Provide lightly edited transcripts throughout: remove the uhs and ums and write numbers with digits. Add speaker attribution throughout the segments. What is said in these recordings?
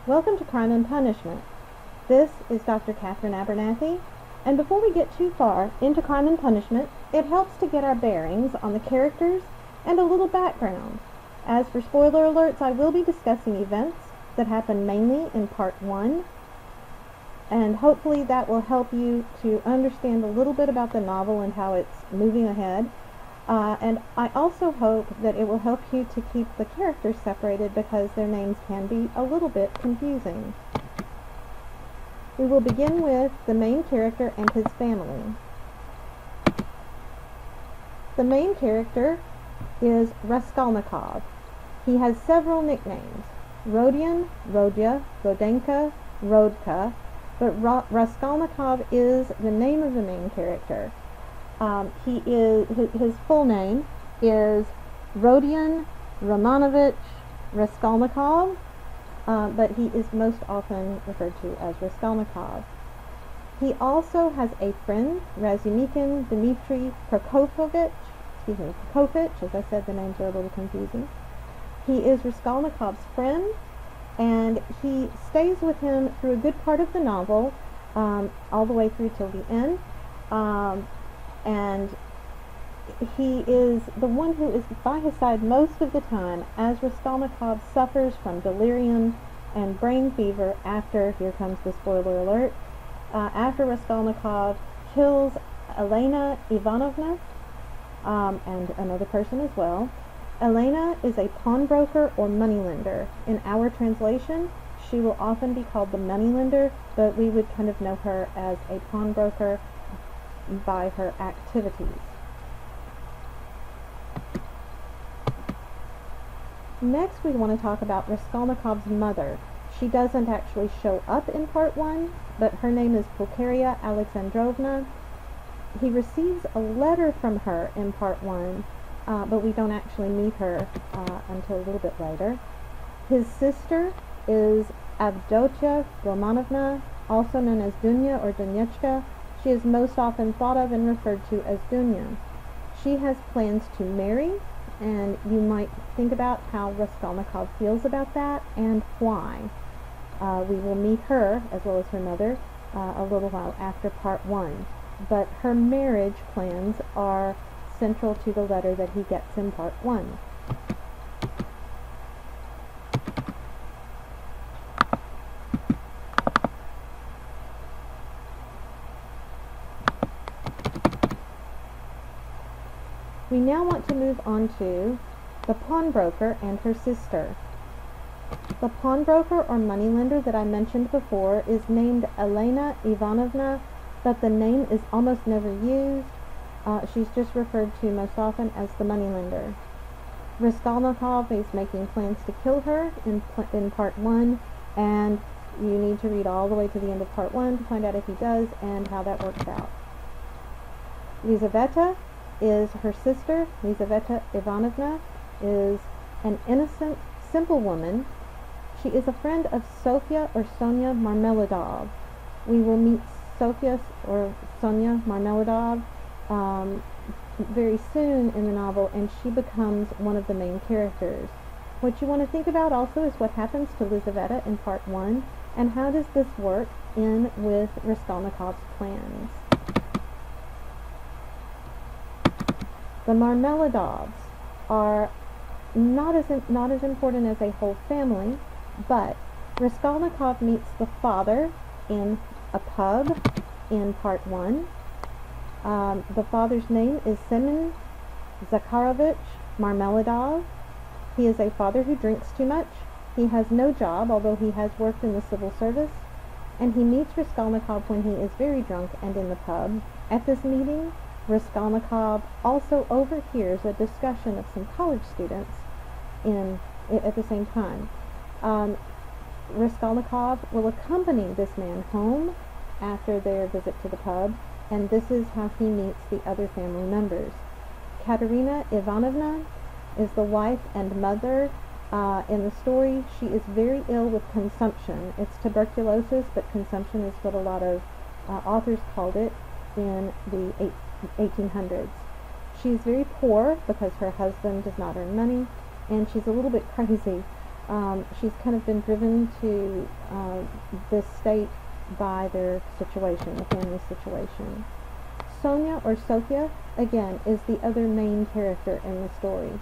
Speaker 1: Welcome to Crime and Punishment. This is Dr. Catherine Abernathy, and before we get too far into Crime and Punishment, it helps to get our bearings on the characters and a little background. As for spoiler alerts, I will be discussing events that happen mainly in Part 1, and hopefully that will help you to understand a little bit about the novel and how it's moving ahead. And I also hope that it will help you to keep the characters separated because their names can be a little bit confusing. We will begin with the main character and his family. The main character is Raskolnikov. He has several nicknames: Rodion, Rodya, Rodenka, Rodka, but Raskolnikov is the name of the main character. His full name is Rodion Romanovich Raskolnikov, but he is most often referred to as Raskolnikov. He also has a friend, Razumikin Dmitry Prokofovich, as I said, the names are a little confusing. He is Raskolnikov's friend, and he stays with him through a good part of the novel, all the way through till the end. And he is the one who is by his side most of the time as Raskolnikov suffers from delirium and brain fever after, here comes the spoiler alert, after Raskolnikov kills Elena Ivanovna and another person as well. Elena is a pawnbroker or moneylender. In our translation, she will often be called the moneylender, but we would kind of know her as a pawnbroker by her activities. Next, we want to talk about Raskolnikov's mother. She doesn't actually show up in Part 1, but her name is Pulcheria Alexandrovna. He receives a letter from her in Part 1, but we don't actually meet her until a little bit later. His sister is Avdotia Romanovna, also known as Dunya or Dunyechka. She is most often thought of and referred to as Dunya. She has plans to marry, and you might think about how Raskolnikov feels about that and why. We will meet her, as well as her mother, a little while after Part 1. But her marriage plans are central to the letter that he gets in Part 1. We now want to move on to the pawnbroker and her sister. The pawnbroker or moneylender that I mentioned before is named Elena Ivanovna, but the name is almost never used. She's just referred to most often as the moneylender. Raskolnikov is making plans to kill her in Part 1, and you need to read all the way to the end of Part 1 to find out if he does and how that works out. Lizaveta is her sister. Lizaveta Ivanovna is an innocent, simple woman. She is a friend of Sofia or Sonia Marmeladov. We will meet Sofia or Sonia Marmeladov very soon in the novel, and she becomes one of the main characters. What you want to think about also is what happens to Lizaveta in Part 1, and how does this work in with Raskolnikov's plans. The Marmeladovs are not as important as a whole family, but Raskolnikov meets the father in a pub in Part 1. The father's name is Semyon Zakharovich Marmeladov. He is a father who drinks too much. He has no job, although he has worked in the civil service, and he meets Raskolnikov when he is very drunk and in the pub. At this meeting, Raskolnikov also overhears a discussion of some college students at the same time. Raskolnikov will accompany this man home after their visit to the pub, and this is how he meets the other family members. Katerina Ivanovna is the wife and mother. In the story, she is very ill with consumption. It's tuberculosis, but consumption is what a lot of authors called it in the 1800s. She's very poor because her husband does not earn money, and she's a little bit crazy. She's kind of been driven to this state by their situation, the family situation. Sonia, or Sophia, again, is the other main character in the story.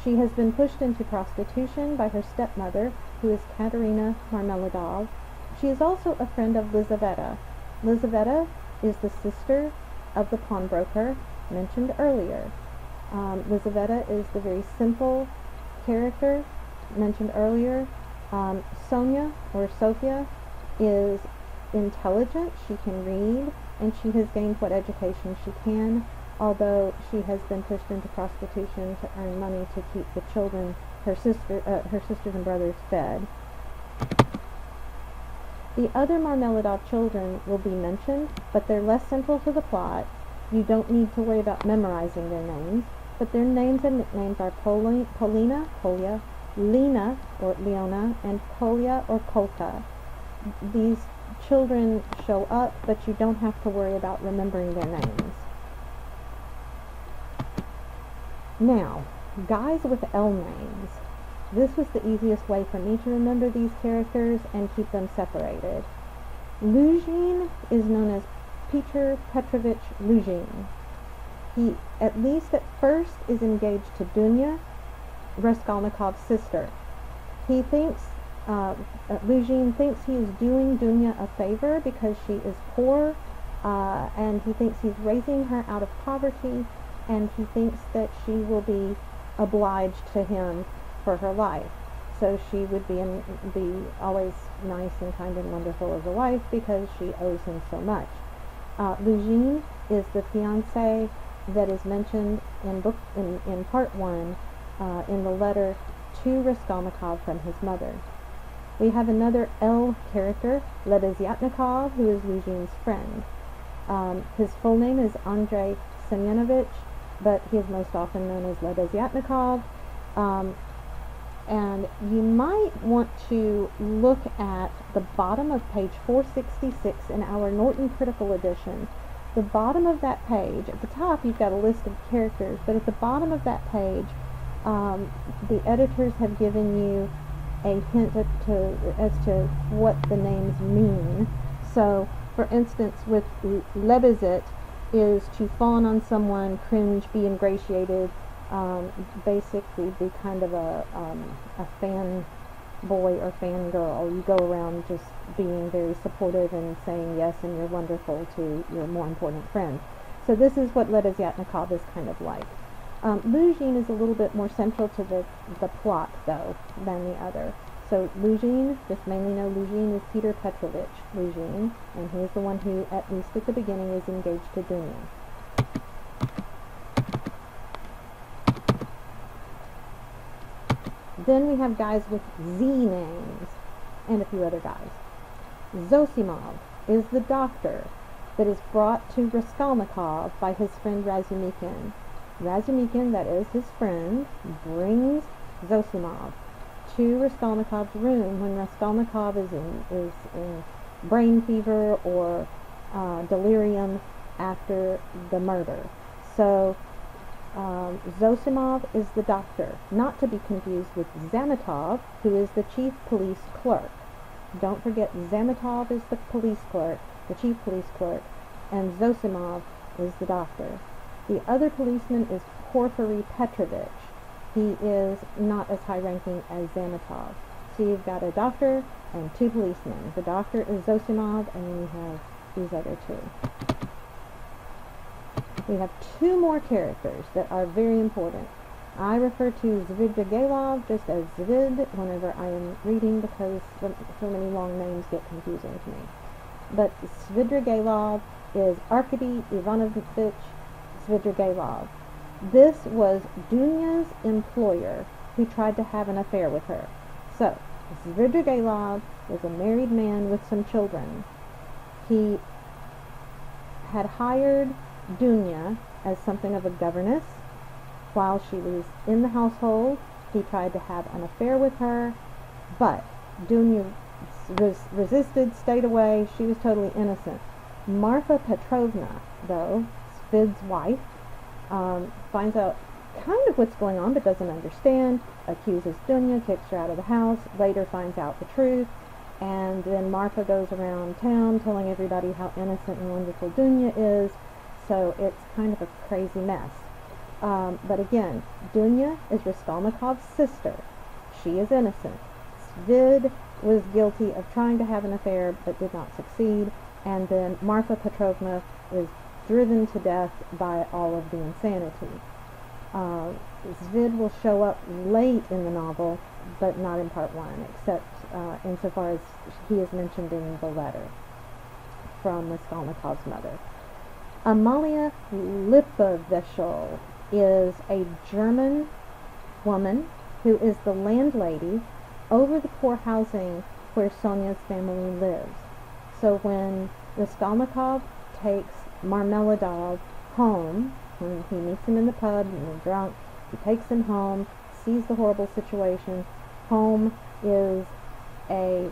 Speaker 1: She has been pushed into prostitution by her stepmother, who is Katerina Marmeladov. She is also a friend of Lizaveta. Lizaveta is the sister of the pawnbroker mentioned earlier. Lizaveta is the very simple character mentioned earlier. Sonia, or Sophia, is intelligent. She can read, and she has gained what education she can, although she has been pushed into prostitution to earn money to keep the children, her sisters and brothers, fed. The other Marmeladov children will be mentioned, but they're less central to the plot. You don't need to worry about memorizing their names, but their names and nicknames are Polina, Polya, Lena, or Leona, and Kolya, or Kolka. These children show up, but you don't have to worry about remembering their names. Now, guys with L names. This was the easiest way for me to remember these characters and keep them separated. Luzhin is known as Peter Petrovich Luzhin. He, at least at first, is engaged to Dunya, Raskolnikov's sister. He thinks, Luzhin thinks he is doing Dunya a favor because she is poor, and he thinks he's raising her out of poverty, and he thinks that she will be obliged to him for her life. So she would be always nice and kind and wonderful as a wife because she owes him so much. Luzhin is the fiancé that is mentioned in part 1 in the letter to Raskolnikov from his mother. We have another L character, Lebeziatnikov, who is Luzhin's friend. His full name is Andrei Semyonovich, but he is most often known as Lebeziatnikov. And you might want to look at the bottom of page 466 in our Norton Critical Edition. The bottom of that page, at the top you've got a list of characters, but at the bottom of that page, the editors have given you a hint as to what the names mean. So, for instance, with Lebezit is to fawn on someone, cringe, be ingratiated, basically be kind of a fan boy or fan girl. You go around just being very supportive and saying yes and you're wonderful to your more important friend. So this is what Lebeziatnikov is kind of like. Luzhin is a little bit more central to the plot, though, than the other. So Luzhin, just mainly know Luzhin is Peter Petrovich Luzhin, and he's the one who, at least at the beginning, is engaged to Dunya. Then we have guys with Z names, and a few other guys. Zosimov is the doctor that is brought to Raskolnikov by his friend Razumikin. Razumikin, that is his friend, brings Zosimov to Raskolnikov's room when Raskolnikov is in brain fever or delirium after the murder. So Zosimov is the doctor, not to be confused with Zametov, who is the chief police clerk. Don't forget, Zametov is the police clerk, the chief police clerk, and Zosimov is the doctor. The other policeman is Porfiry Petrovich. He is not as high-ranking as Zametov. So you've got a doctor and two policemen. The doctor is Zosimov, and then you have these other two. We have two more characters that are very important. I refer to Zvidrigailov just as Zvid whenever I am reading because so many long names get confusing to me. But Zvidrigailov is Arkady Ivanovich Zvidrigailov. This was Dunya's employer who tried to have an affair with her. So, Zvidrigailov was a married man with some children. He had hired Dunya as something of a governess. While she was in the household, he tried to have an affair with her, but Dunya resisted, stayed away. She was totally innocent. Marfa Petrovna, though, Svid's wife, finds out kind of what's going on but doesn't understand, accuses Dunya, kicks her out of the house, later finds out the truth, and then Marfa goes around town telling everybody how innocent and wonderful Dunya is, so it's kind of a crazy mess. But again, Dunya is Raskolnikov's sister. She is innocent. Svid was guilty of trying to have an affair but did not succeed, and then Marfa Petrovna is driven to death by all of the insanity. Svid will show up late in the novel, but not in part one, except insofar as he is mentioned in the letter from Raskolnikov's mother. Amalia Lippewechsel is a German woman who is the landlady over the poor housing where Sonia's family lives. So when Raskolnikov takes Marmeladov home, when he meets him in the pub and they're drunk, he takes him home, sees the horrible situation. Home is a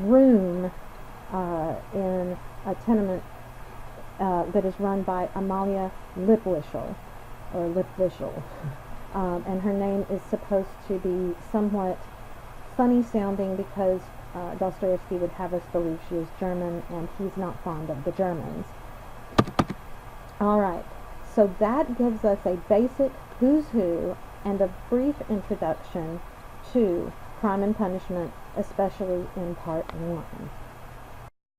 Speaker 1: room in a tenement that is run by Amalia Lippewechsel, and her name is supposed to be somewhat funny sounding because Dostoevsky would have us believe she is German, and he's not fond of the Germans. Alright, so that gives us a basic who's who and a brief introduction to Crime and Punishment, especially in part 1.